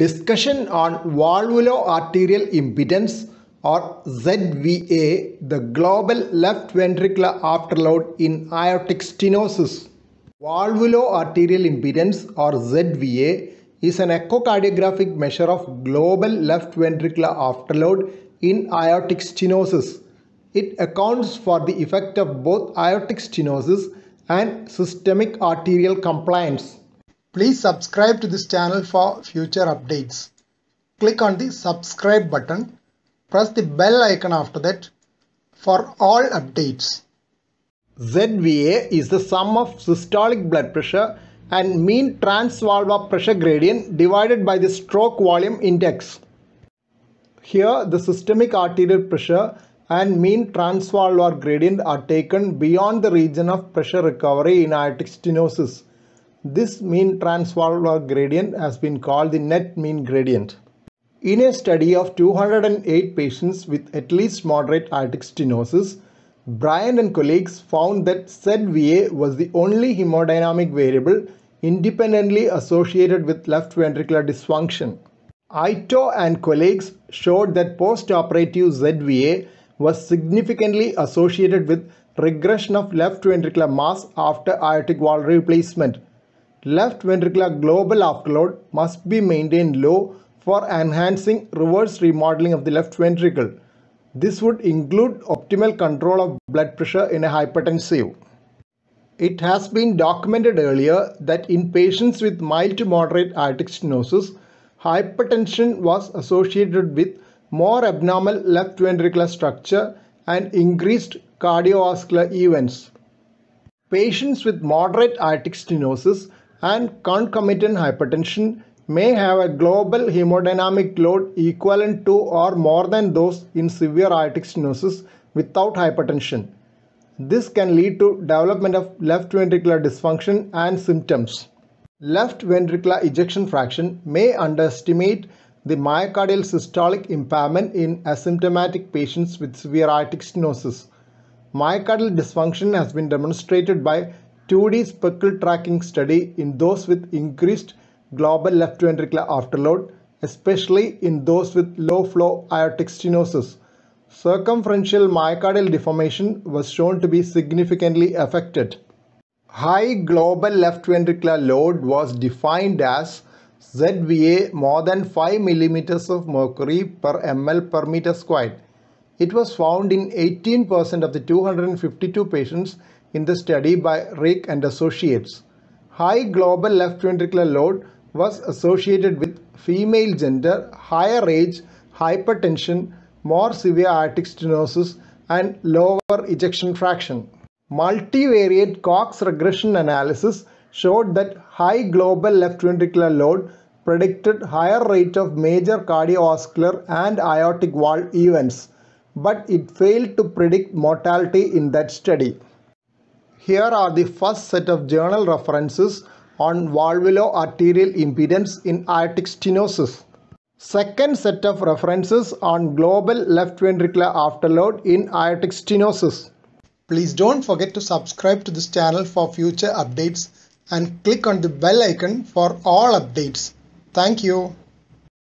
Discussion on valvuloarterial impedance or ZVA, the global left ventricular afterload in aortic stenosis. Valvuloarterial impedance or ZVA is an echocardiographic measure of global left ventricular afterload in aortic stenosis. It accounts for the effect of both aortic stenosis and systemic arterial compliance. Please subscribe to this channel for future updates. Click on the subscribe button. Press the bell icon after that for all updates. ZVA is the sum of systolic blood pressure and mean transvalvular pressure gradient divided by the stroke volume index. Here the systemic arterial pressure and mean transvalvular gradient are taken beyond the region of pressure recovery in aortic stenosis. This mean transvalvular gradient has been called the net mean gradient. In a study of 208 patients with at least moderate aortic stenosis, Bryant and colleagues found that ZVA was the only hemodynamic variable independently associated with left ventricular dysfunction. Ito and colleagues showed that post-operative ZVA was significantly associated with regression of left ventricular mass after aortic valve replacement. Left ventricular global afterload must be maintained low for enhancing reverse remodeling of the left ventricle. This would include optimal control of blood pressure in a hypertensive. It has been documented earlier that in patients with mild to moderate aortic stenosis, hypertension was associated with more abnormal left ventricular structure and increased cardiovascular events. Patients with moderate aortic stenosis and concomitant hypertension may have a global hemodynamic load equivalent to or more than those in severe aortic stenosis without hypertension. This can lead to development of left ventricular dysfunction and symptoms. Left ventricular ejection fraction may underestimate the myocardial systolic impairment in asymptomatic patients with severe aortic stenosis. Myocardial dysfunction has been demonstrated by 2D speckle tracking study in those with increased global left ventricular afterload, especially in those with low flow aortic stenosis. Circumferential myocardial deformation was shown to be significantly affected. High global left ventricular load was defined as ZVA more than 5 mm of mercury per ml per meter squared. It was found in 18% of the 252 patients in the study by Rick and associates. High global left ventricular load was associated with female gender, higher age, hypertension, more severe aortic stenosis, and lower ejection fraction. Multivariate Cox regression analysis showed that high global left ventricular load predicted higher rate of major cardiovascular and aortic valve events, but it failed to predict mortality in that study. Here are the first set of journal references on valvuloarterial impedance in aortic stenosis. Second set of references on global left ventricular afterload in aortic stenosis. Please don't forget to subscribe to this channel for future updates and click on the bell icon for all updates. Thank you.